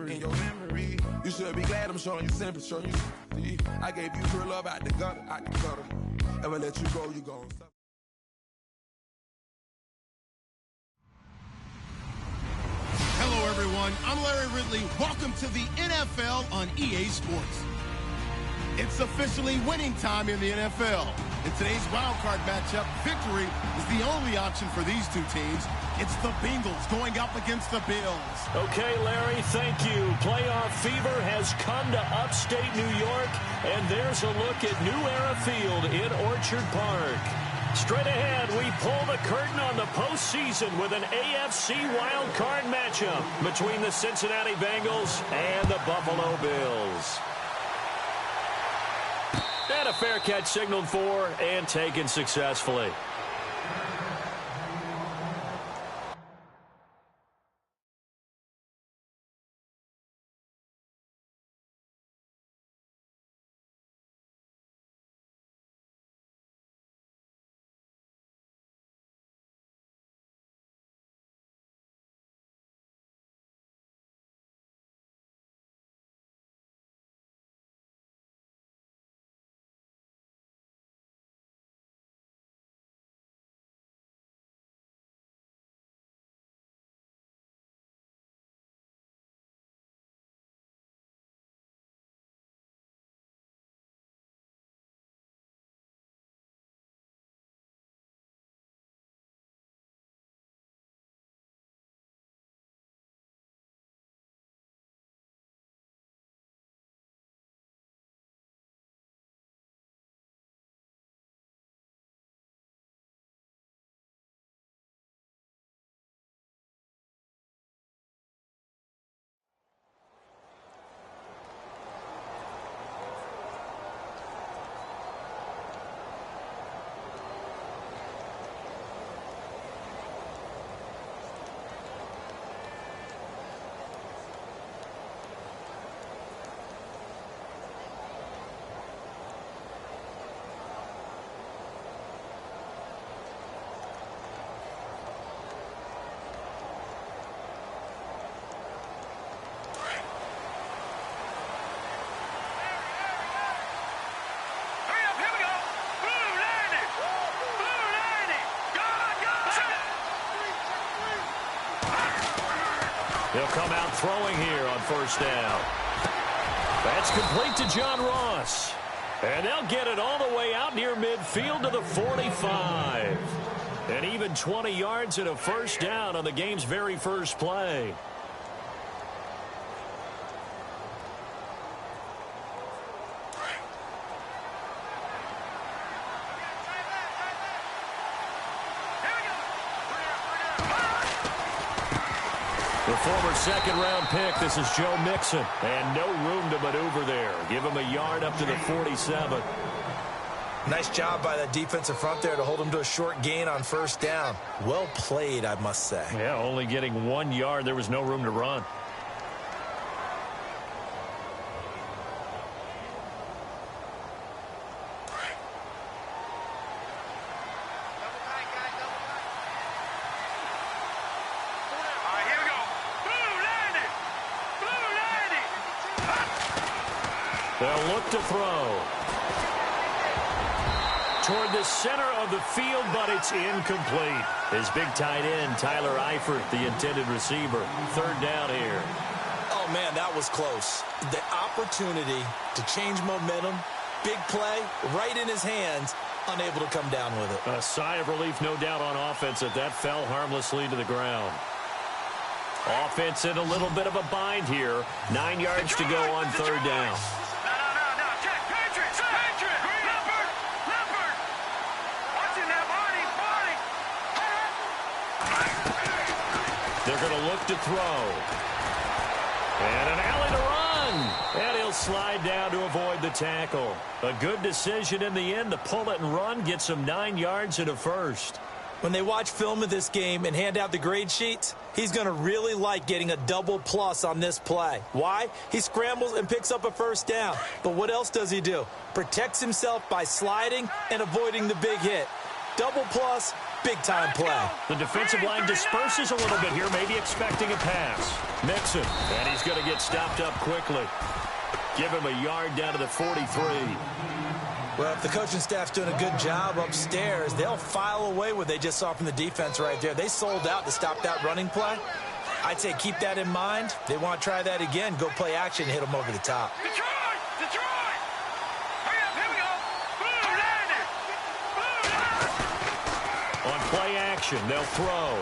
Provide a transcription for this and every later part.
in your memory. You should be glad I'm showing you sympathy. I gave you true love out the gutter, Ever let you go, you gon' suffer. Hello, everyone. I'm Larry Ridley. Welcome to the NFL on EA Sports. It's officially winning time in the NFL. In today's wildcard matchup, victory is the only option for these two teams. It's the Bengals going up against the Bills. Okay, Larry, thank you. Playoff fever has come to upstate New York, and there's a look at New Era Field in Orchard Park. Straight ahead, we pull the curtain on the postseason with an AFC wildcard matchup between the Cincinnati Bengals and the Buffalo Bills. And a fair catch signaled for and taken successfully. He'll come out throwing here on first down. That's complete to John Ross. And they'll get it all the way out near midfield to the 45. And even 20 yards and a first down on the game's very first play. The former second-round pick, this is Joe Mixon. And no room to maneuver there. Give him a yard up to the 47. Nice job by the defensive front there to hold him to a short gain on first down. Well played, I must say. Yeah, only getting 1 yard. There was no room to run. They'll look to throw. Toward the center of the field, but it's incomplete. His big tight end, Tyler Eifert, the intended receiver. Third down here. Oh, man, that was close. The opportunity to change momentum, big play, right in his hands, unable to come down with it. A sigh of relief, no doubt, on offense that fell harmlessly to the ground. Offense in a little bit of a bind here. 9 yards to go on third down. They're going to look to throw. And an alley to run. And he'll slide down to avoid the tackle. A good decision in the end to pull it and run. Gets him 9 yards and a first. When they watch film of this game and hand out the grade sheets, he's going to really like getting a double plus on this play. Why? He scrambles and picks up a first down. But what else does he do? Protects himself by sliding and avoiding the big hit. Double plus, Big-time play. The defensive line disperses a little bit here, maybe expecting a pass. Mixon, and he's going to get stopped up quickly. Give him a yard down to the 43. Well, if the coaching staff's doing a good job upstairs, they'll file away what they just saw from the defense right there. They sold out to stop that running play. I'd say keep that in mind. They want to try that again. Go play action and hit them over the top. Detroit! Detroit! Hurry up, here we go! Boom, landed! Boom, landed! On play action, they'll throw.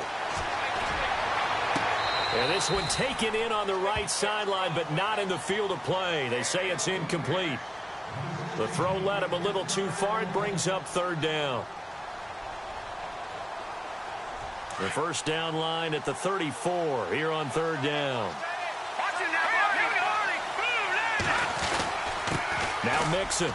And this one taken in on the right sideline, but not in the field of play. They say it's incomplete. The throw led him a little too far. It brings up third down. The first down line at the 34 here on third down. Now Mixon.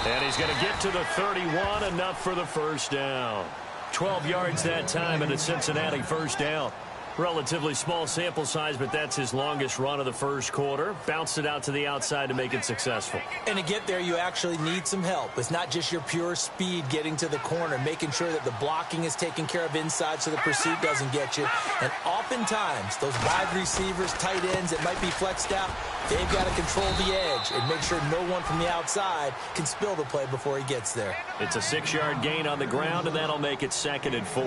And he's going to get to the 31, enough for the first down. 12 yards that time and a Cincinnati first down. Relatively small sample size, but that's his longest run of the first quarter. Bounced it out to the outside to make it successful. And to get there, you actually need some help. It's not just your pure speed getting to the corner, making sure that the blocking is taken care of inside so the pursuit doesn't get you. And oftentimes, those wide receivers, tight ends that might be flexed out, they've got to control the edge and make sure no one from the outside can spill the play before he gets there. It's a 6-yard gain on the ground, and that'll make it 2nd and 4.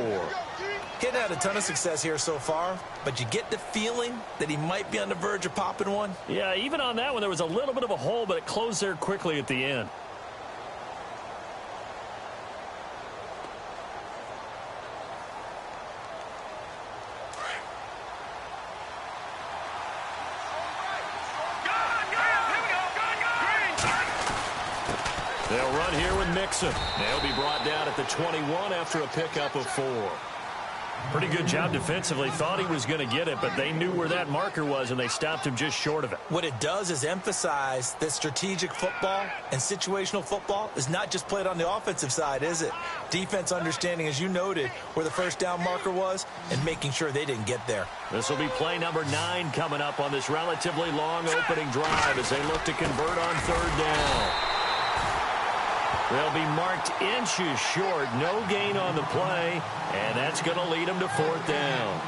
He hadn't had a ton of success here so far, but you get the feeling that he might be on the verge of popping one. Yeah, even on that one, there was a little bit of a hole, but it closed there quickly at the end. They'll run here with Mixon. They'll be brought down at the 21 after a pickup of 4. Pretty good job defensively. Thought he was going to get it, but they knew where that marker was, and they stopped him just short of it. What it does is emphasize that strategic football and situational football is not just played on the offensive side, is it? Defense understanding, as you noted, where the first down marker was and making sure they didn't get there. This will be play number 9 coming up on this relatively long opening drive as they look to convert on third down. They'll be marked inches short. No gain on the play, and that's going to lead them to 4th down.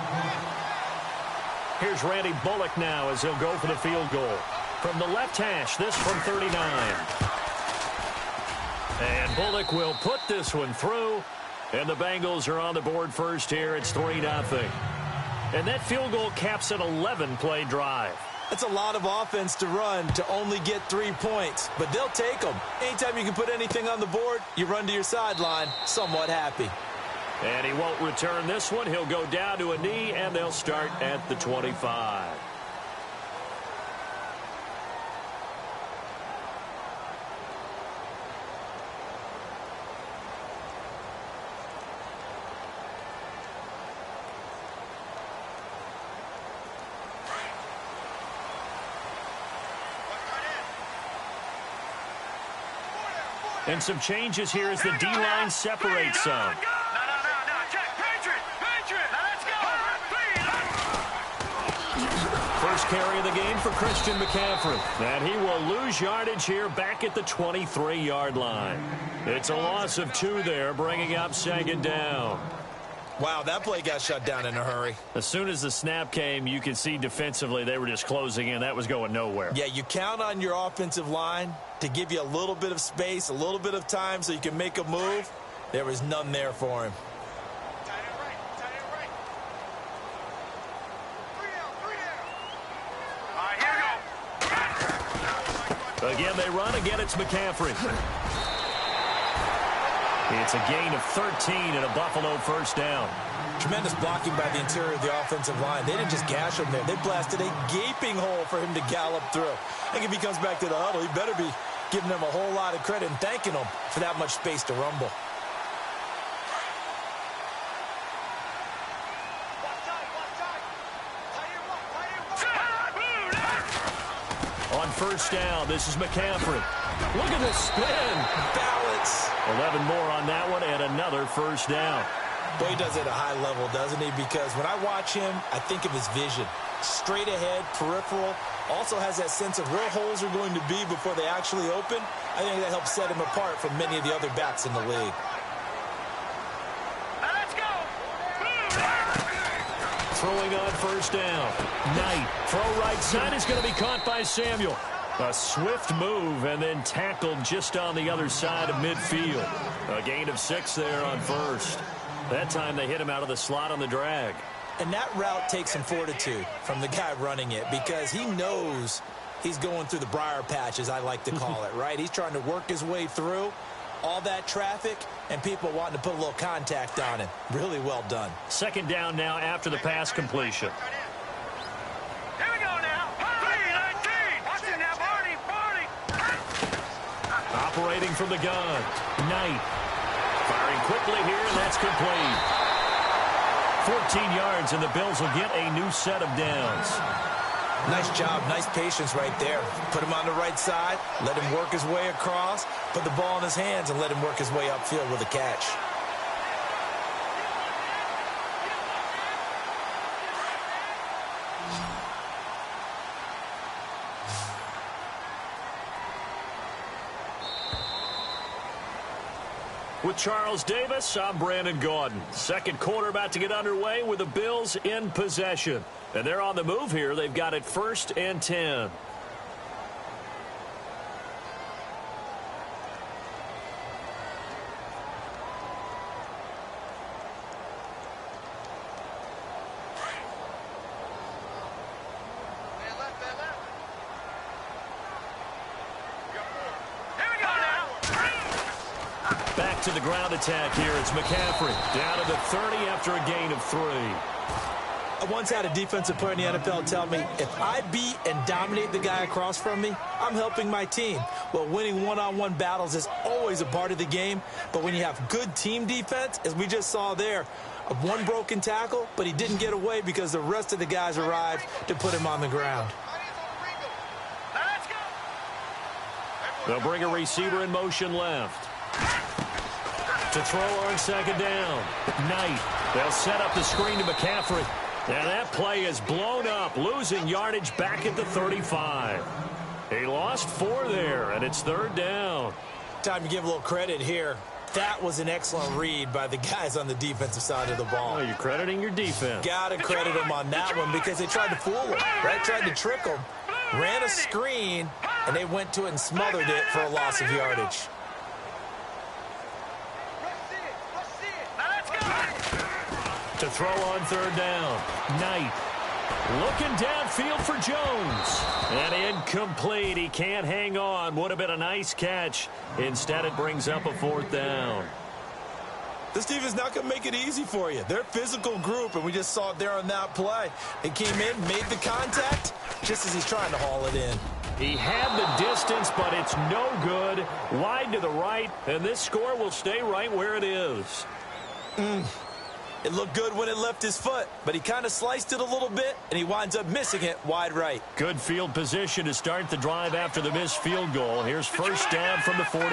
Here's Randy Bullock now as he'll go for the field goal. From the left hash, this from 39. And Bullock will put this one through, and the Bengals are on the board first here. It's 3-0. And that field goal caps an 11-play drive. That's a lot of offense to run to only get 3 points, but they'll take them. Anytime you can put anything on the board, you run to your sideline somewhat happy. And he won't return this one. He'll go down to a knee, and they'll start at the 25. And some changes here as the D-line separates some. No, check, Patriot, let's go. First carry of the game for Christian McCaffrey. And he will lose yardage here back at the 23-yard line. It's a loss of 2 there, bringing up 2nd down. Wow, that play got shut down in a hurry. As soon as the snap came, you could see defensively they were just closing in. That was going nowhere. Yeah, you count on your offensive line to give you a little bit of space, a little bit of time so you can make a move. There was none there for him. Tight end right. 3 down. All right, here we go. Again, they run. Again, it's McCaffrey. It's a gain of 13 and a Buffalo first down. Tremendous blocking by the interior of the offensive line. They didn't just gash him there. They blasted a gaping hole for him to gallop through. I think if he comes back to the huddle, he better be giving them a whole lot of credit and thanking them for that much space to rumble. On first down, this is McCaffrey. Look at the spin. Balance. 11 more on that one and another first down. Boy, he does it at a high level, doesn't he? Because when I watch him, I think of his vision. Straight ahead, peripheral. Also has that sense of where holes are going to be before they actually open. I think that helps set him apart from many of the other backs in the league. throwing on first down. Knight, throw right side is going to be caught by Samuel. A swift move and then tackled just on the other side of midfield. A gain of 6 there on first. That time they hit him out of the slot on the drag. And that route takes some fortitude from the guy running it because he knows he's going through the briar patch, as I like to call it, right? He's trying to work his way through all that traffic and people wanting to put a little contact on him. Really well done. Second down now after the pass completion. Here we go now. 3-19. Watch it now, Barney. Operating from the gun. Knight. Firing quickly here, and that's complete. 14 yards, and the Bills will get a new set of downs. Nice job, nice patience right there. Put him on the right side, let him work his way across, put the ball in his hands, and let him work his way upfield with a catch. With Charles Davis, I'm Brandon Gaudin. Second quarter about to get underway with the Bills in possession. And they're on the move here. They've got it 1st and 10. Back to the ground attack here. It's McCaffrey down to the 30 after a gain of 3. I once had a defensive player in the NFL tell me, if I beat and dominate the guy across from me, I'm helping my team. Well, winning one-on-one battles is always a part of the game, but when you have good team defense, as we just saw there, one broken tackle, but he didn't get away because the rest of the guys arrived to put him on the ground. They'll bring a receiver in motion left. To throw on second down. Knight. They'll set up the screen to McCaffrey. And that play is blown up, losing yardage back at the 35. He lost 4 there, and it's 3rd down. Time to give a little credit here. That was an excellent read by the guys on the defensive side of the ball. Oh, you're crediting your defense. Got to credit them on that one because they tried to fool him, right? Tried to trick him. Ran a screen, and they went to it and smothered it for a loss of yardage. To throw on 3rd down. Knight looking downfield for Jones. And incomplete. He can't hang on. Would have been a nice catch. Instead, it brings up a 4th down. This team is not going to make it easy for you. They're a physical group, and we just saw it there on that play. He came in, made the contact, just as he's trying to haul it in. He had the distance, but it's no good. Wide to the right, and this score will stay right where it is. It looked good when it left his foot, but he kind of sliced it a little bit, and he winds up missing it wide right. Good field position to start the drive after the missed field goal. Here's first down from the 42.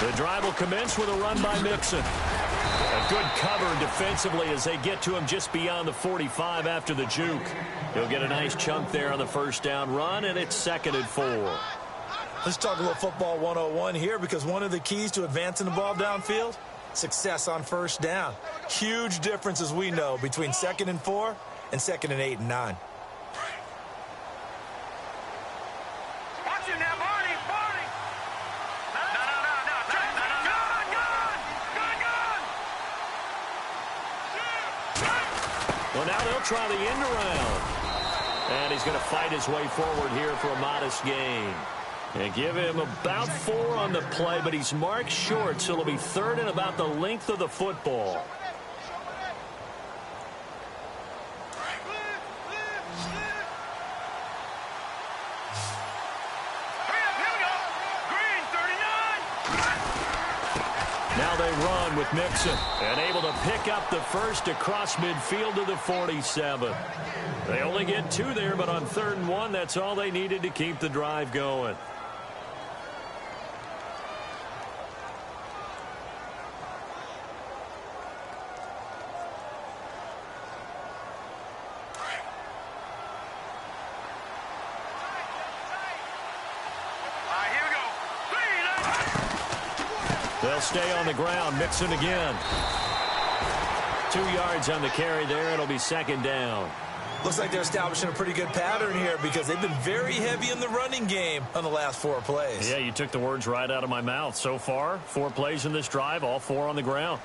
The drive will commence with a run by Mixon. A good cover defensively as they get to him just beyond the 45 after the juke. He'll get a nice chunk there on the first down run, and it's 2nd and 4. Let's talk a little football 101 here because one of the keys to advancing the ball downfield, success on first down. Huge difference, as we know, between 2nd and 4 and 2nd and 8 and 9. Watch it now, Barney. Well, now they'll try the end around. And he's going to fight his way forward here for a modest gain. And give him about 4 on the play, but he's marked short, so it'll be 3rd and about the length of the football. Now they run with Mixon, and able to pick up the first across midfield to the 47. They only get 2 there, but on 3rd and 1, that's all they needed to keep the drive going. They'll stay on the ground. Mixon again. 2 yards on the carry there. It'll be second down. Looks like they're establishing a pretty good pattern here because they've been very heavy in the running game on the last 4 plays. Yeah, you took the words right out of my mouth. So far, 4 plays in this drive, all 4 on the ground.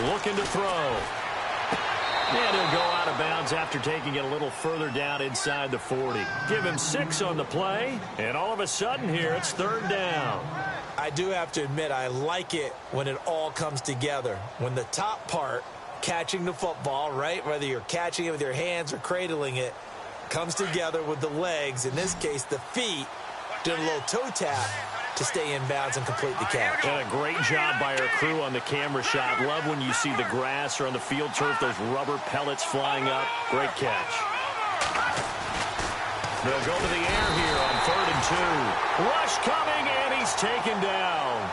Looking to throw. And he'll go out of bounds after taking it a little further down inside the 40. Give him 6 on the play, and all of a sudden here it's third down. I do have to admit I like it when it all comes together. When the top part, catching the football, right, whether you're catching it with your hands or cradling it, comes together with the legs, in this case the feet, doing a little toe tap to stay in bounds and complete the catch. And a great job by our crew on the camera shot. Love when you see the grass or on the field turf, those rubber pellets flying up. Great catch. They'll go to the air here on 3rd and 2. Rush coming, and he's taken down.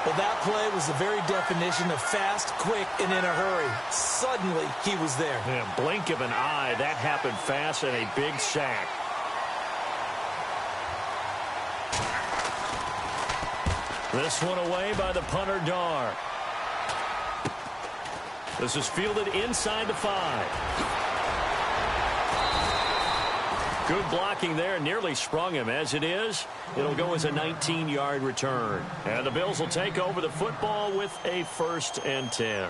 Well, that play was the very definition of fast, quick, and in a hurry. Suddenly, he was there. Yeah, blink of an eye. That happened fast, and a big sack. This one away by the punter, Dar. This is fielded inside the 5. Good blocking there. Nearly sprung him. As it is, it'll go as a 19-yard return. And the Bills will take over the football with a 1st and 10.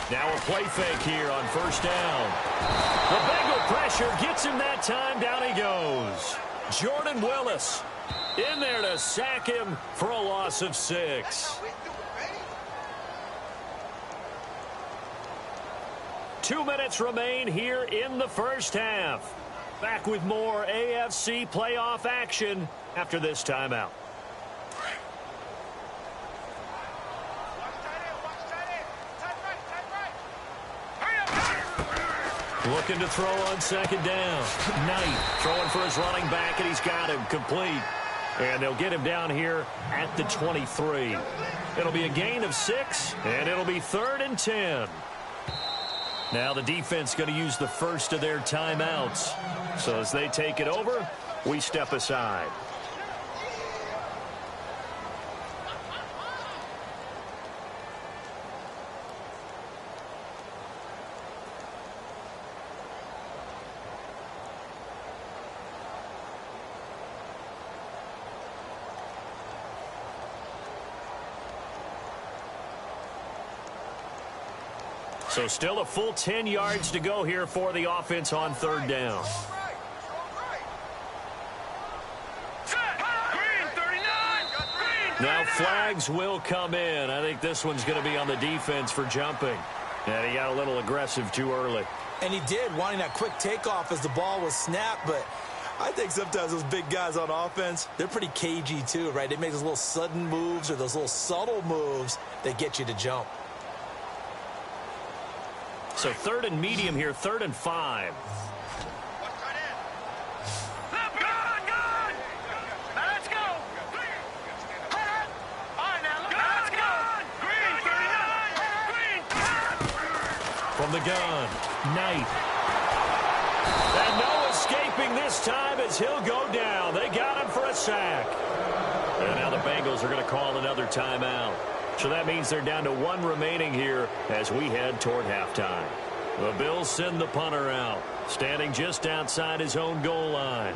Now a play fake here on 1st down. The Bengal pressure gets him that time. Down he goes. Jordan Willis in there to sack him for a loss of 6. 2 minutes remain here in the first half. Back with more AFC playoff action after this timeout. Looking to throw on 2nd down. Knight throwing for his running back, and he's got him complete. And they'll get him down here at the 23. It'll be a gain of 6, and it'll be 3rd and 10. Now the defense going to use the first of their timeouts. So as they take it over, we step aside. So still a full 10 yards to go here for the offense on 3rd down. Now flags will come in. I think this one's going to be on the defense for jumping. And he got a little aggressive too early. And he did, wanting that quick takeoff as the ball was snapped. But I think sometimes those big guys on offense, they're pretty cagey too, right? They make those little sudden moves or those little subtle moves that get you to jump. So 3rd and medium here, 3rd and 5. From the gun, Knight. And no escaping this time as he'll go down. They got him for a sack. And now the Bengals are going to call another timeout. So that means they're down to 1 remaining here as we head toward halftime. The Bills send the punter out, standing just outside his own goal line.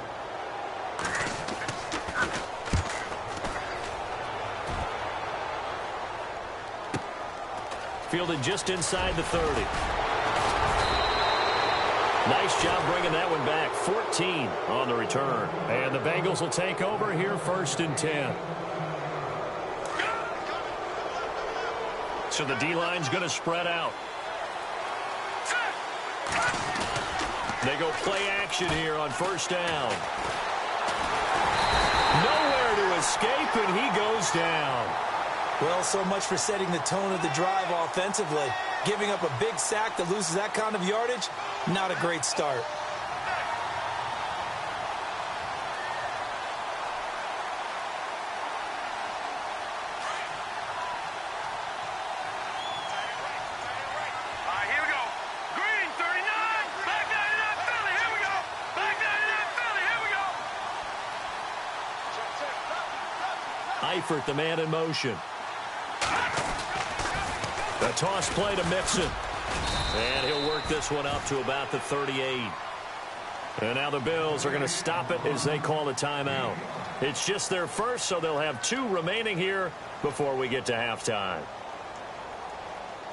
Fielded just inside the 30. Nice job bringing that one back. 14 on the return. And the Bengals will take over here 1st and 10. So the D-line's going to spread out. They go play action here on first down. Nowhere to escape, and he goes down. Well, so much for setting the tone of the drive offensively. Giving up a big sack that loses that kind of yardage, not a great start. Eifert, the man in motion. The toss play to Mixon. And he'll work this one up to about the 38. And now the Bills are going to stop it as they call a timeout. It's just their first, so they'll have 2 remaining here before we get to halftime.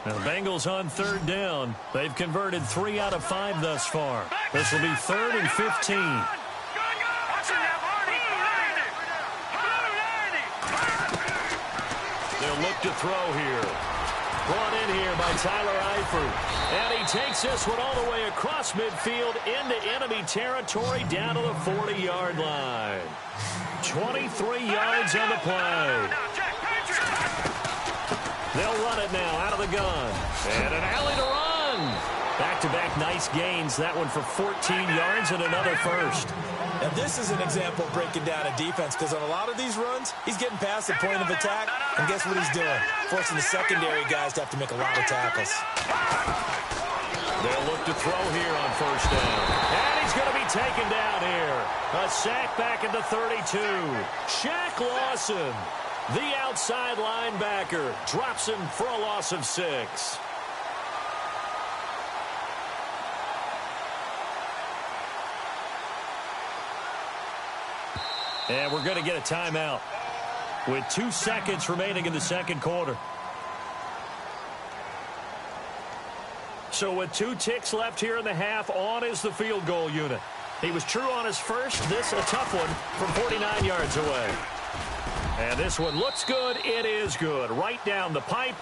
Now the Bengals on third down. They've converted 3 out of 5 thus far. This will be 3rd and 15. They'll look to throw here. Brought in here by Tyler Eifert. And he takes this one all the way across midfield into enemy territory down to the 40-yard line. 23 yards on the play. They'll run it now out of the gun. And an alley to run. Back-to-back nice gains. That one for 14 yards and another first. Now, this is an example of breaking down a defense, because on a lot of these runs, he's getting past the point of attack, and guess what he's doing? Forcing the secondary guys to have to make a lot of tackles. They'll look to throw here on first down. And he's going to be taken down here. A sack back at the 32. Shaq Lawson, the outside linebacker, drops him for a loss of 6. And we're going to get a timeout with 2 seconds remaining in the second quarter. So with 2 ticks left here in the half, on is the field goal unit. He was true on his first. This a tough one from 49 yards away. And this one looks good. It is good. Right down the pipe.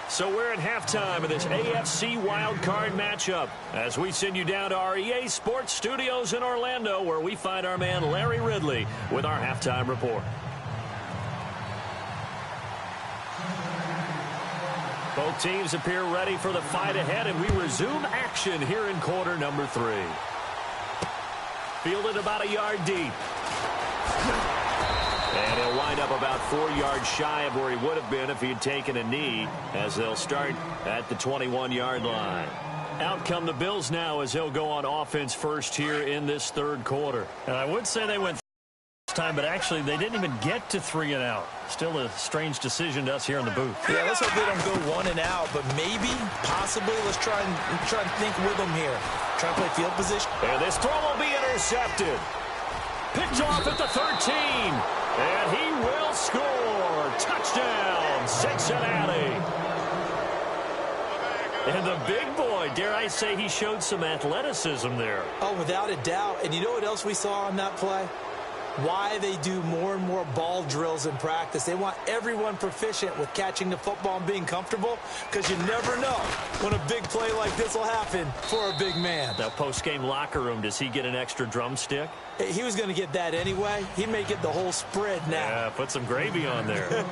So we're at halftime of this AFC wildcard matchup as we send you down to our EA Sports Studios in Orlando, where we find our man Larry Ridley with our halftime report. Both teams appear ready for the fight ahead, and we resume action here in quarter number 3. Fielded about a yard deep. And he'll wind up about 4 yards shy of where he would have been if he had taken a knee, as they'll start at the 21-yard line. Out come the Bills now as they'll go on offense first here in this third quarter. And I would say they went this time, but actually they didn't even get to 3 and out. Still a strange decision to us here in the booth. Yeah, let's hope they don't go 1 and out, but maybe, possibly, let's try and think with them here. Try and play field position. And this throw will be intercepted. Picked off at the 13. And he will score. Touchdown, Cincinnati. And the big boy, dare I say, he showed some athleticism there. Oh, without a doubt. And you know what else we saw on that play? Why they do more and more ball drills in practice. They want everyone proficient with catching the football and being comfortable, because you never know when a big play like this will happen for a big man. Now, post-game locker room, does he get an extra drumstick? He was going to get that anyway. He may get the whole spread now. Yeah, put some gravy on there.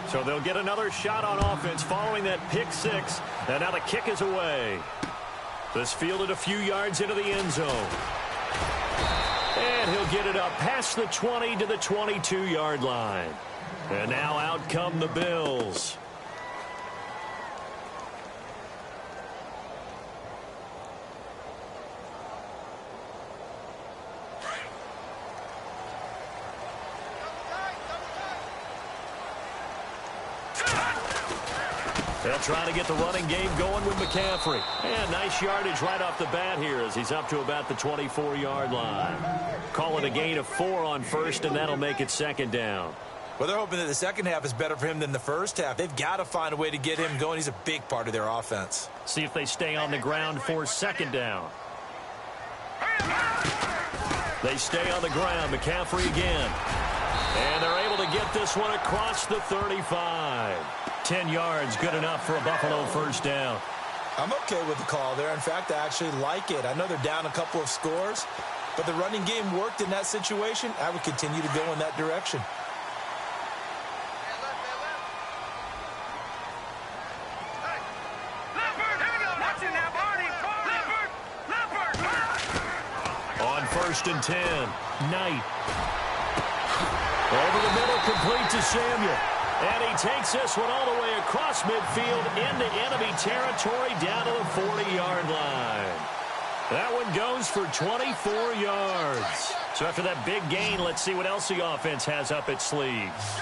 So they'll get another shot on offense following that pick 6. And now the kick is away. This fielded a few yards into the end zone. And he'll get it up past the 20 to the 22-yard line. And now out come the Bills. They'll try to get the running game going with McCaffrey. And nice yardage right off the bat here as he's up to about the 24-yard line. Call it a gain of 4 on first, and that'll make it second down. Well, they're hoping that the second half is better for him than the first half. They've got to find a way to get him going. He's a big part of their offense. See if they stay on the ground for second down. They stay on the ground. McCaffrey again. And they're able to get this one across the 35. 10 yards, good enough for a Buffalo first down. I'm okay with the call there. In fact, I actually like it. I know they're down a couple of scores, but the running game worked in that situation. I would continue to go in that direction. On 1st and 10, Knight. Over the middle, complete to Samuel. And he takes this one all the way across midfield into enemy territory down to the 40-yard line. That one goes for 24 yards. So after that big gain, let's see what else the offense has up its sleeves.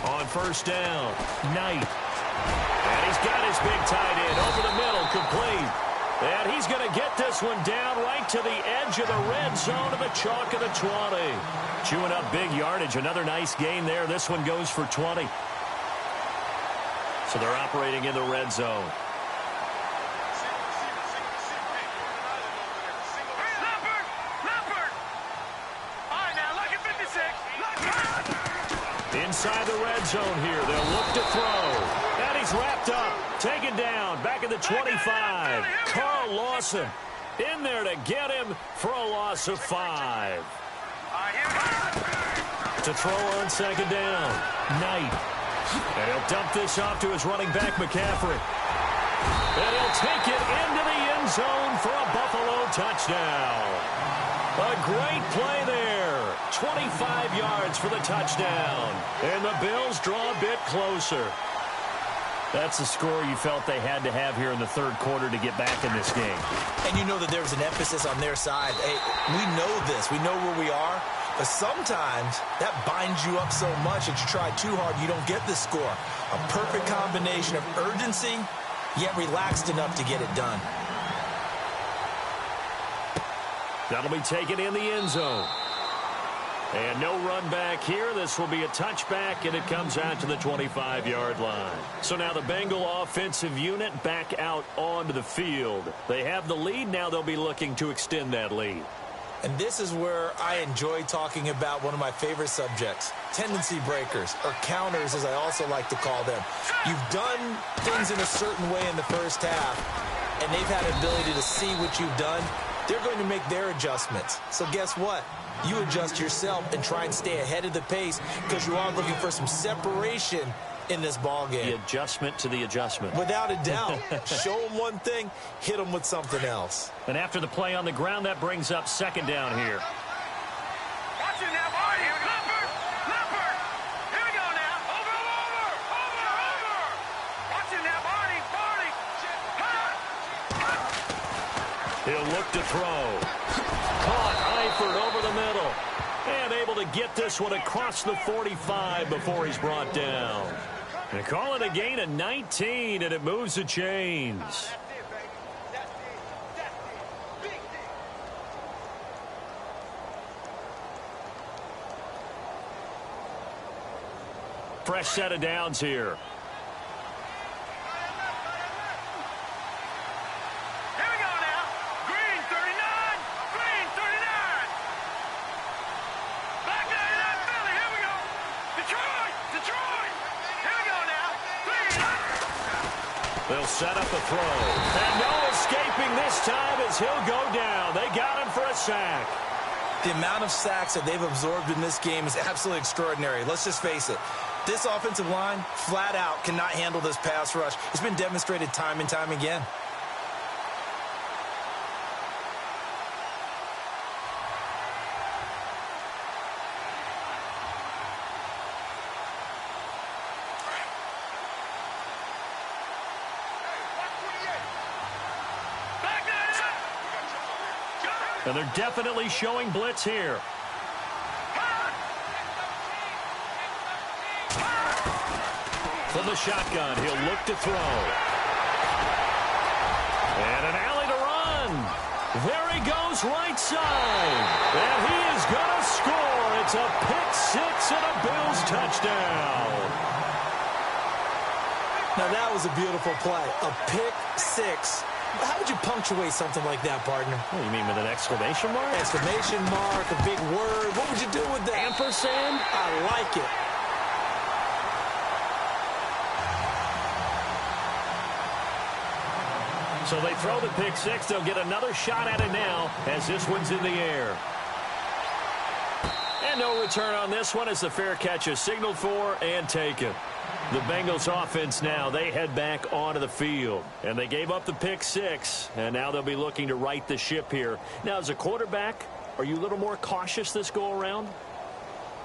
On 1st down, Knight. And he's got his big tight end over the middle, complete. And he's going to get this one down right to the edge of the red zone of the chalk of the 20. Chewing up big yardage. Another nice gain there. This one goes for 20. So they're operating in the red zone. Inside the red zone here. They'll look to throw. And he's wrapped up. Taken down. Back at the 25. Carl Lawson in there to get him for a loss of 5. To throw on 2nd down. Knight. And he'll dump this off to his running back, McCaffrey. And he'll take it into the end zone for a Buffalo touchdown. A great play there. 25 yards for the touchdown. And the Bills draw a bit closer. That's the score you felt they had to have here in the 3rd quarter to get back in this game. And you know that there was an emphasis on their side. Hey, we know this. We know where we are. But sometimes that binds you up so much that you try too hard, you don't get the score. A perfect combination of urgency, yet relaxed enough to get it done. That'll be taken in the end zone. And no run back here. This will be a touchback, and it comes out to the 25-yard line. So now the Bengal offensive unit back out onto the field. They have the lead. Now they'll be looking to extend that lead. And this is where I enjoy talking about one of my favorite subjects, tendency breakers, or counters as I also like to call them. You've done things in a certain way in the first half, and they've had the ability to see what you've done. They're going to make their adjustments. So guess what? You adjust yourself and try and stay ahead of the pace because you are looking for some separation in this ball game. The adjustment to the adjustment. Without a doubt. Show them one thing, hit them with something else. And after the play on the ground, that brings up 2nd down here. Watch it now, Marty. Leopard. Here we go now. Over. Watch it now, Marty. He'll look to throw. Caught Eifert over the middle. And able to get this one across the 45 before he's brought down. They call it a gain of 19, and it moves the chains. Fresh set of downs here. They'll set up a throw. And no escaping this time as he'll go down. They got him for a sack. The amount of sacks that they've absorbed in this game is absolutely extraordinary. Let's just face it. This offensive line, flat out, cannot handle this pass rush. It's been demonstrated time and time again. And they're definitely showing blitz here. From the shotgun, he'll look to throw. And an alley to run. There he goes right side. And he is going to score. It's a pick six and a Bills touchdown. Now that was a beautiful play. A pick six. How would you punctuate something like that, partner? What do you mean, with an exclamation mark? Exclamation mark, a big word. What would you do with that? Ampersand? I like it. So they throw the pick six. They'll get another shot at it now as this one's in the air. And no return on this one as the fair catch is signaled for and taken. The Bengals offense now, they head back onto the field. And they gave up the pick six, and now they'll be looking to right the ship here. Now, as a quarterback, are you a little more cautious this go-around?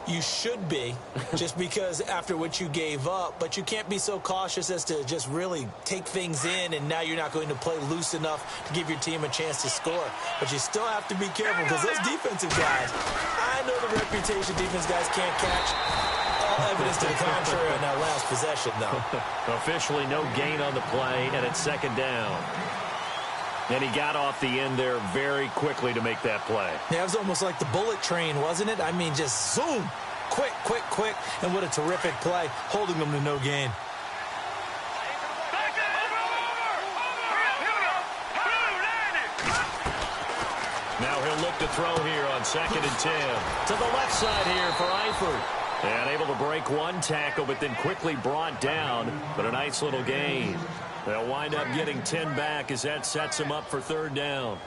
You should be, just because after what you gave up, but you can't be so cautious as to just really take things in, and now you're not going to play loose enough to give your team a chance to score. But you still have to be careful because those defensive guys, I know the reputation defense guys can't catch. All evidence to the contrary on that last possession, though. Officially no gain on the play, and it's second down. And he got off the end there very quickly to make that play. Yeah, it was almost like the bullet train, wasn't it? I mean, just zoom, quick, quick, quick, and what a terrific play, holding them to no gain. Now he'll look to throw here on 2nd and 10. To the left side here for Eifert. And able to break one tackle, but then quickly brought down. But a nice little gain. They'll wind up getting 10 back as that sets them up for third down.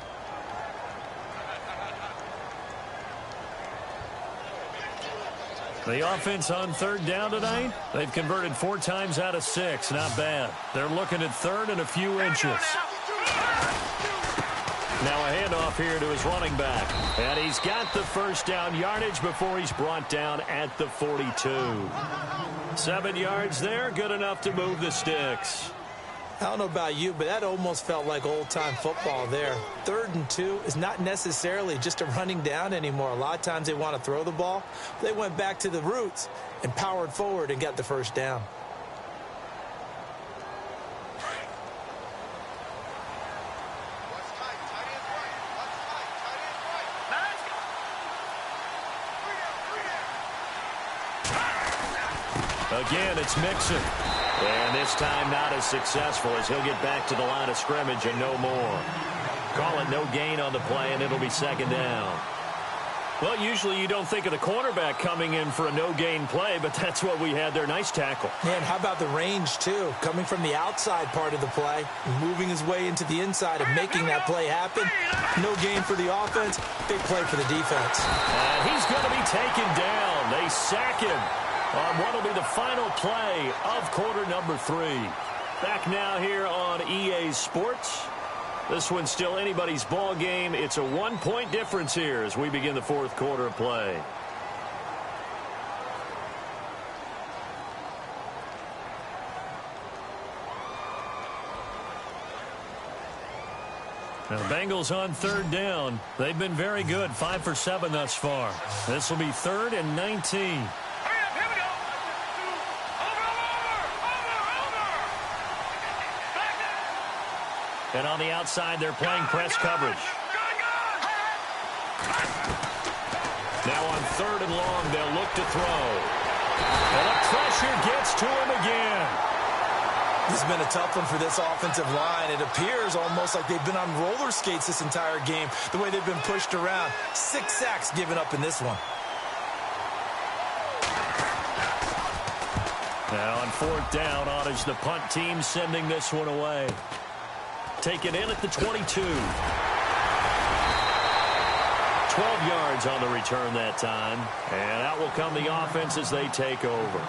The offense on third down tonight, they've converted 4 times out of 6. Not bad. They're looking at third and a few inches. Now a handoff here to his running back. And he's got the first down yardage before he's brought down at the 42. 7 yards there, good enough to move the sticks. I don't know about you, but that almost felt like old-time football there. 3rd and 2 is not necessarily just a running down anymore. A lot of times they want to throw the ball. They went back to the roots and powered forward and got the first down. Again, it's Mixon. And this time not as successful as he'll get back to the line of scrimmage and no more. Call it no gain on the play, and it'll be second down. Well, usually you don't think of the cornerback coming in for a no-gain play, but that's what we had there. Nice tackle. Man, how about the range, too? Coming from the outside part of the play, moving his way into the inside and making that play happen. No gain for the offense, big play for the defense. And he's going to be taken down. They sack him on what will be the final play of quarter number 3. Back now here on EA Sports. This one's still anybody's ball game. It's a 1-point difference here as we begin the 4th quarter of play. Now, the Bengals on third down. They've been very good, 5 for 7 thus far. This will be 3rd and 19. And on the outside, they're playing press coverage. Now on 3rd and long, they'll look to throw. And the pressure gets to him again. This has been a tough one for this offensive line. It appears almost like they've been on roller skates this entire game, the way they've been pushed around. 6 sacks given up in this one. Now on 4th down, on is the punt team sending this one away. Taken in at the 22. 12 yards on the return that time. And out will come the offense as they take over.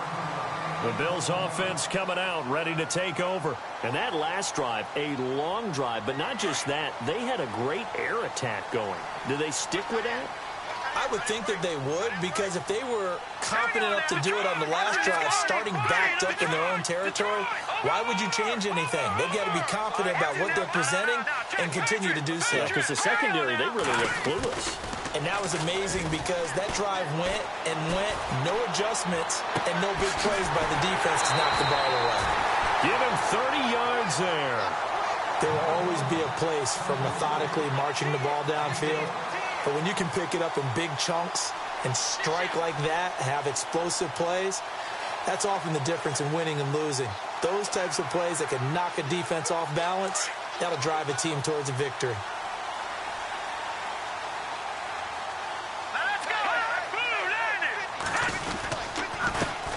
The Bills offense coming out, ready to take over. And that last drive, a long drive, but not just that. They had a great air attack going. Do they stick with that? I would think that they would, because if they were confident enough to do it on the last drive, starting backed up in their own territory, why would you change anything? They've got to be confident about what they're presenting and continue to do so. Yeah, because the secondary, they really look clueless. And that was amazing because that drive went and went, no adjustments, and no big plays by the defense to knock the ball away. Give him 30 yards there. There will always be a place for methodically marching the ball downfield. But when you can pick it up in big chunks and strike like that, have explosive plays, that's often the difference in winning and losing. Those types of plays that can knock a defense off balance, that'll drive a team towards a victory.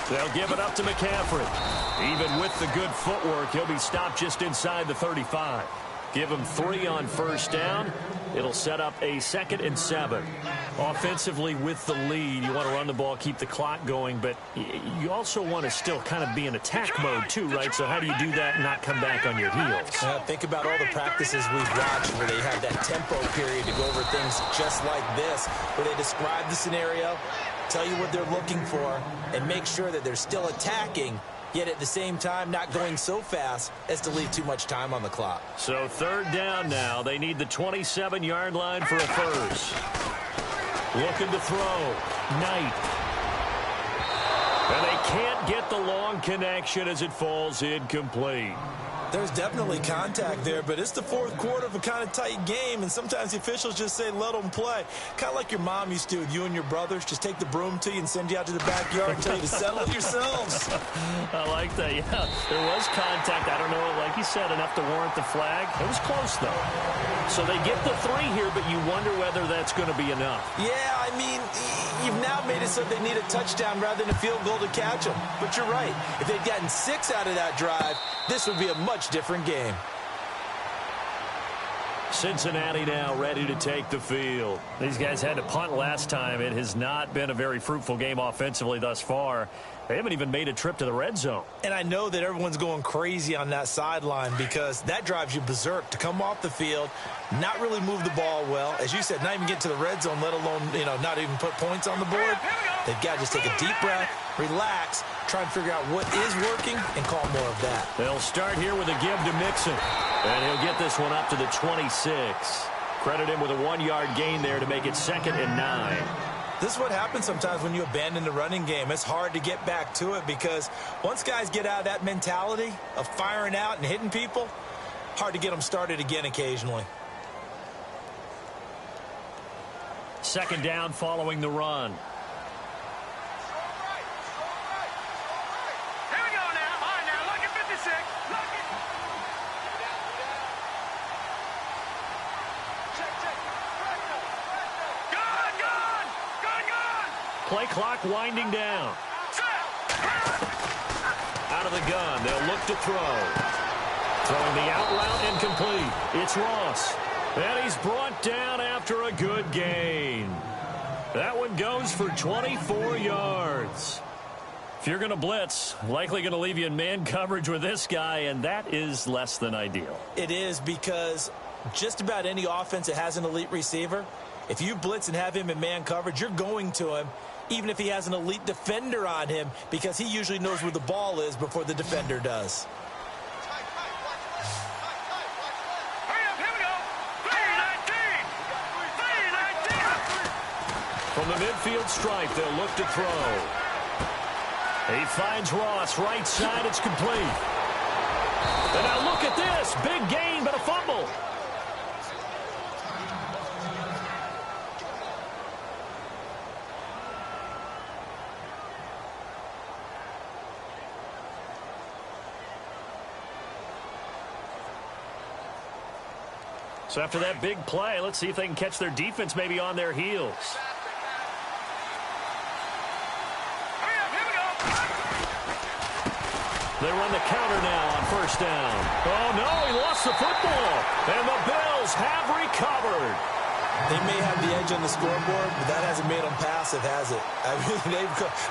They'll give it up to McCaffrey. Even with the good footwork, he'll be stopped just inside the 35. Give them 3 on first down. It'll set up a 2nd and 7. Offensively with the lead, you want to run the ball, keep the clock going, but you also want to still kind of be in attack mode too, right? So how do you do that and not come back on your heels? Think about all the practices we've watched where they have that tempo period to go over things just like this, where they describe the scenario, tell you what they're looking for, and make sure that they're still attacking, yet at the same time not going so fast as to leave too much time on the clock. So 3rd down now. They need the 27-yard line for a first. Looking to throw. Knight. And they can't get the long connection as it falls incomplete. There's definitely contact there, but it's the 4th quarter of a kind of tight game, and sometimes the officials just say, let them play. Kind of like your mom used to with you and your brothers. Just take the broom to you and send you out to the backyard and tell you to settle it yourselves. I like that, yeah. There was contact. I don't know, like you said, enough to warrant the flag. It was close, though. So they get the 3 here, but you wonder whether that's going to be enough. Yeah, I mean, you've now made it so they need a touchdown rather than a field goal to catch them. But you're right. If they'd gotten 6 out of that drive, this would be a much different game. Cincinnati now ready to take the field. These guys had to punt last time. It has not been a very fruitful game offensively thus far. They haven't even made a trip to the red zone. And I know that everyone's going crazy on that sideline because that drives you berserk to come off the field, not really move the ball well. As you said, not even get to the red zone, let alone, not even put points on the board. They've got to just take a deep breath, relax, try and figure out what is working, and call more of that. They'll start here with a give to Mixon. And he'll get this one up to the 26. Credit him with a 1-yard gain there to make it 2nd and 9. This is what happens sometimes when you abandon the running game. It's hard to get back to it because once guys get out of that mentality of firing out and hitting people, hard to get them started again occasionally. 2nd down following the run. Play clock winding down. Out of the gun. They'll look to throw. Throwing the out route incomplete. It's Ross. And he's brought down after a good gain. That one goes for 24 yards. If you're going to blitz, likely going to leave you in man coverage with this guy, and that is less than ideal. It is because just about any offense that has an elite receiver, if you blitz and have him in man coverage, you're going to him, even if he has an elite defender on him, because he usually knows where the ball is before the defender does. From the midfield stripe, they'll look to throw. He finds Ross, right side, it's complete. And now look at this, big gain, but a fumble. So after that big play, let's see if they can catch their defense maybe on their heels. They run the counter now on first down. Oh, no, he lost the football. And the Bills have recovered. They may have the edge on the scoreboard, but that hasn't made them passive, has it? I mean,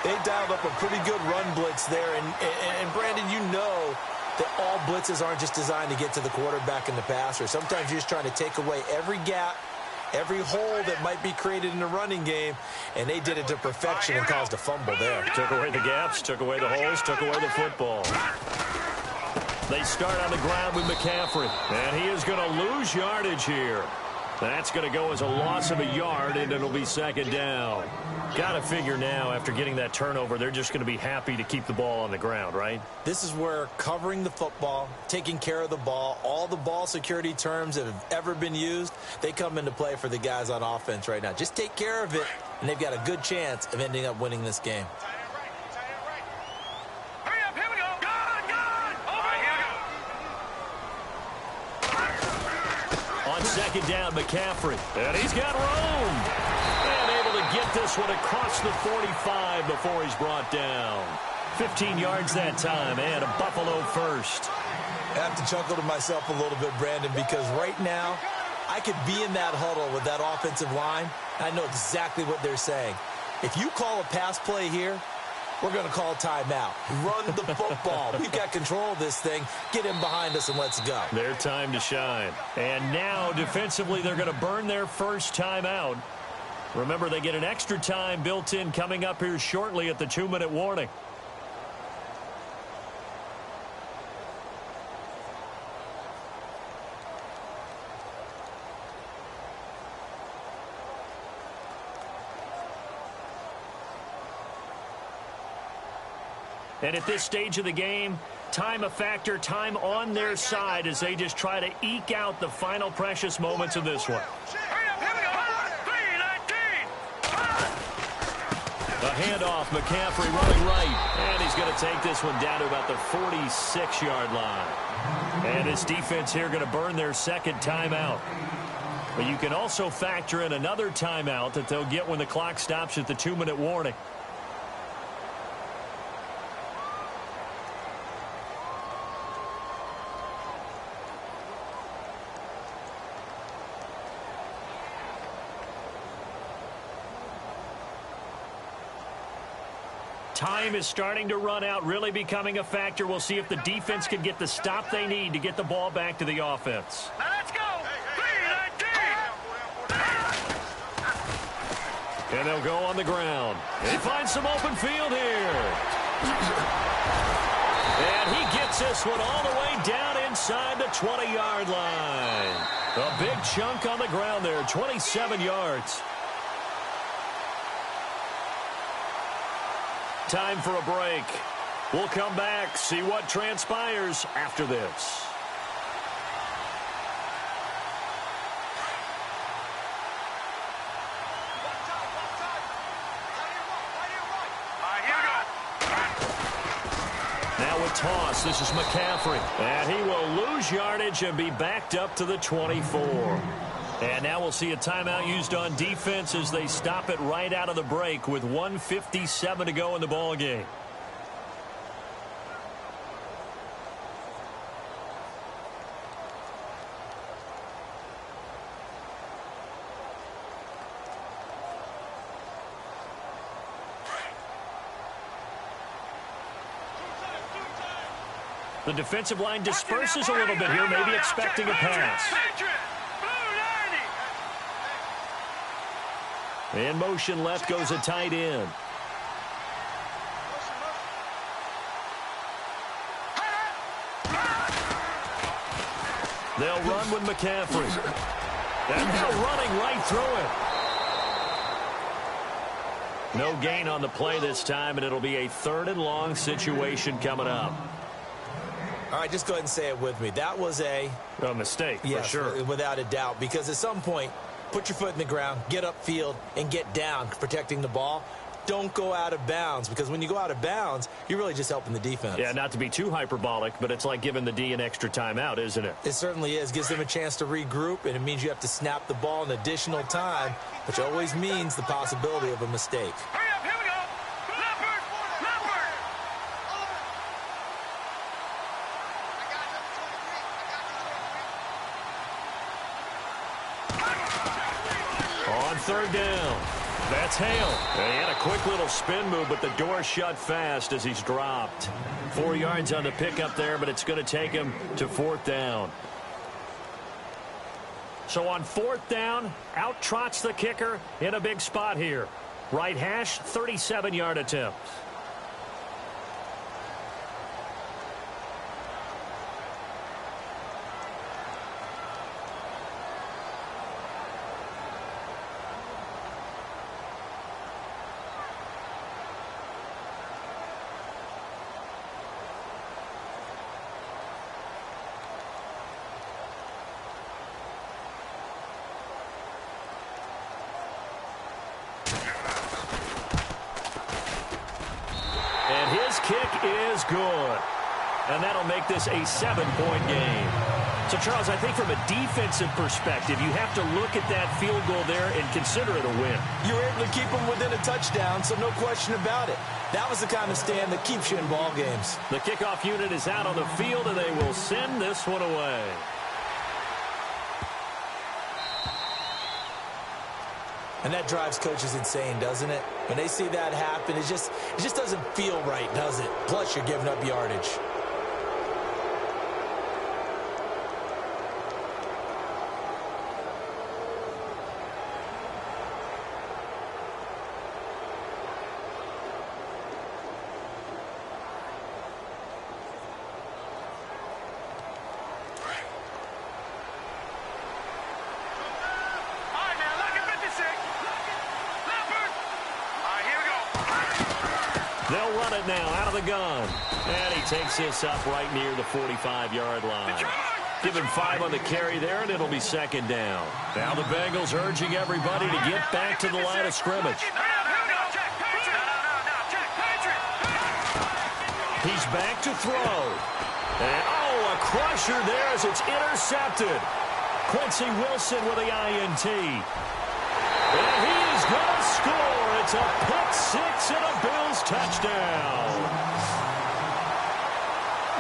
they've dialed up a pretty good run blitz there. And Brandon, you know that all blitzes aren't just designed to get to the quarterback and the passer. Sometimes you're just trying to take away every gap, every hole that might be created in the running game, and they did it to perfection and caused a fumble there. Took away the gaps, took away the holes, took away the football. They start on the ground with McCaffrey, and he is going to lose yardage here. That's going to go as a loss of a yard, and it'll be second down. Got to figure now, after getting that turnover, they're just going to be happy to keep the ball on the ground, right? This is where covering the football, taking care of the ball, all the ball security terms that have ever been used, they come into play for the guys on offense right now. Just take care of it, and they've got a good chance of ending up winning this game. Second down, McCaffrey. And he's got room. And able to get this one across the 45 before he's brought down. 15 yards that time, and a Buffalo first. I have to chuckle to myself a little bit, Brandon, because right now I could be in that huddle with that offensive line. I know exactly what they're saying. If you call a pass play here, we're going to call timeout. Run the football. We've got control of this thing. Get him behind us and let's go. Their time to shine. And now, defensively, they're going to burn their first timeout. Remember, they get an extra time built in coming up here shortly at the 2-minute warning. And at this stage of the game, time a factor, time on their side as they just try to eke out the final precious moments of this one. A handoff, McCaffrey running right, and he's going to take this one down to about the 46-yard line. And his defense here going to burn their second timeout. But you can also factor in another timeout that they'll get when the clock stops at the 2-minute warning. Time is starting to run out, really becoming a factor. We'll see if the defense can get the stop they need to get the ball back to the offense. Now let's go. And they'll go on the ground. He finds some open field here. And he gets this one all the way down inside the 20-yard line. A big chunk on the ground there, 27 yards. Time for a break. We'll come back, see what transpires after this. Now a toss. This is McCaffrey. And he will lose yardage and be backed up to the 24. And now we'll see a timeout used on defense as they stop it right out of the break with 1:57 to go in the ball game. The defensive line disperses a little bit here, maybe expecting a pass. In motion left goes a tight end. They'll run with McCaffrey. And they're running right through it. No gain on the play this time, and it'll be a 3rd and long situation coming up. All right, just go ahead and say it with me. That was a mistake, yes, for sure. Without a doubt, because at some point, put your foot in the ground, get upfield, and get down, protecting the ball. Don't go out of bounds, because when you go out of bounds, you're really just helping the defense. Yeah, not to be too hyperbolic, but it's like giving the D an extra timeout, isn't it? It certainly is. Gives them a chance to regroup, and it means you have to snap the ball an additional time, which always means the possibility of a mistake. On 3rd down. That's Hale. He had a quick little spin move, but the door shut fast as he's dropped. 4 yards on the pickup there, but it's going to take him to 4th down. So on 4th down, out trots the kicker in a big spot here. Right hash, 37-yard attempt. His kick is good. And that'll make this a 7-point game. So, Charles, I think from a defensive perspective, you have to look at that field goal there and consider it a win. You were able to keep them within a touchdown, so no question about it. That was the kind of stand that keeps you in ball games. The kickoff unit is out on the field, and they will send this one away. And that drives coaches insane, doesn't it? When they see that happen, it just doesn't feel right, does it? Plus, you're giving up yardage. They'll run it now out of the gun. And he takes this up right near the 45-yard line. Give him 5 on the carry there, and it'll be second down. Now the Bengals urging everybody to get back to the line of scrimmage. He's back to throw. And, a crusher there as it's intercepted. Quincy Wilson with the INT. And he is going to score. It's a pick-6 and a Bills touchdown.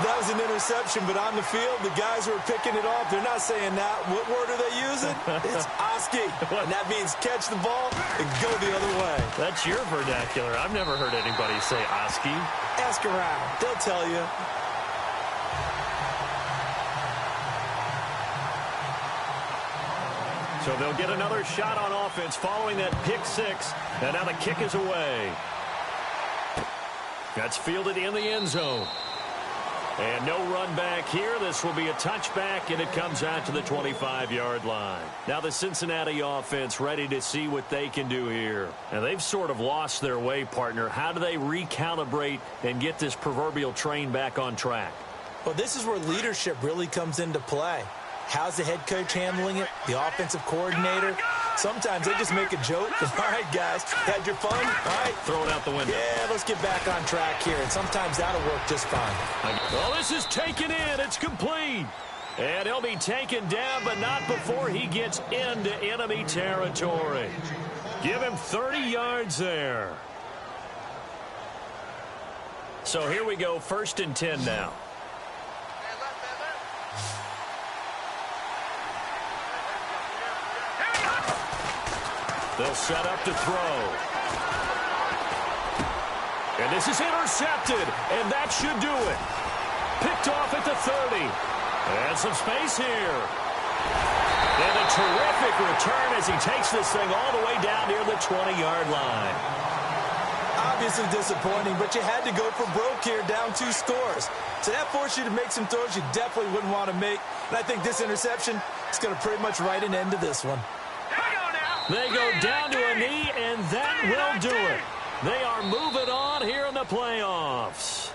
That was an interception, but on the field, the guys who are picking it off, they're not saying that. What word are they using? It's Oski. And that means catch the ball and go the other way. That's your vernacular. I've never heard anybody say Oski. Ask around. They'll tell you. So they'll get another shot on offense following that pick-6. And now the kick is away. That's fielded in the end zone. And no run back here. This will be a touchback, and it comes out to the 25-yard line. Now the Cincinnati offense ready to see what they can do here. And they've sort of lost their way, partner. How do they recalibrate and get this proverbial train back on track? Well, this is where leadership really comes into play. How's the head coach handling it? The offensive coordinator? Sometimes they just make a joke. All right, guys, had your fun? All right. Throw it out the window. Yeah, let's get back on track here. And sometimes that'll work just fine. Well, this is taken in. It's complete. And he'll be taken down, but not before he gets into enemy territory. Give him 30 yards there. So here we go, 1st and 10 now. They'll set up to throw. And this is intercepted, and that should do it. Picked off at the 30. And some space here. And a terrific return as he takes this thing all the way down near the 20-yard line. Obviously disappointing, but you had to go for broke here, down 2 scores. So that forced you to make some throws you definitely wouldn't want to make. And I think this interception is going to pretty much write an end to this one. They go down to a knee, and that will do it. They are moving on here in the playoffs.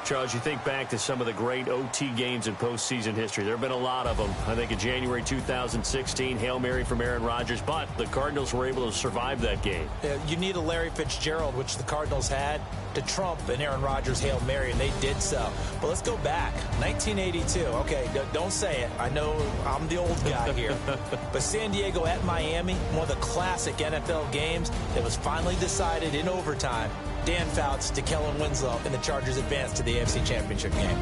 Charles, you think back to some of the great OT games in postseason history. There have been a lot of them. I think in January 2016, Hail Mary from Aaron Rodgers, but the Cardinals were able to survive that game. Yeah, you need a Larry Fitzgerald, which the Cardinals had, to trump an Aaron Rodgers Hail Mary, and they did so. But let's go back. 1982. Okay, don't say it. I know I'm the old guy here. But San Diego at Miami, one of the classic NFL games that was finally decided in overtime. Dan Fouts to Kellen Winslow, and the Chargers advanced to the AFC Championship game.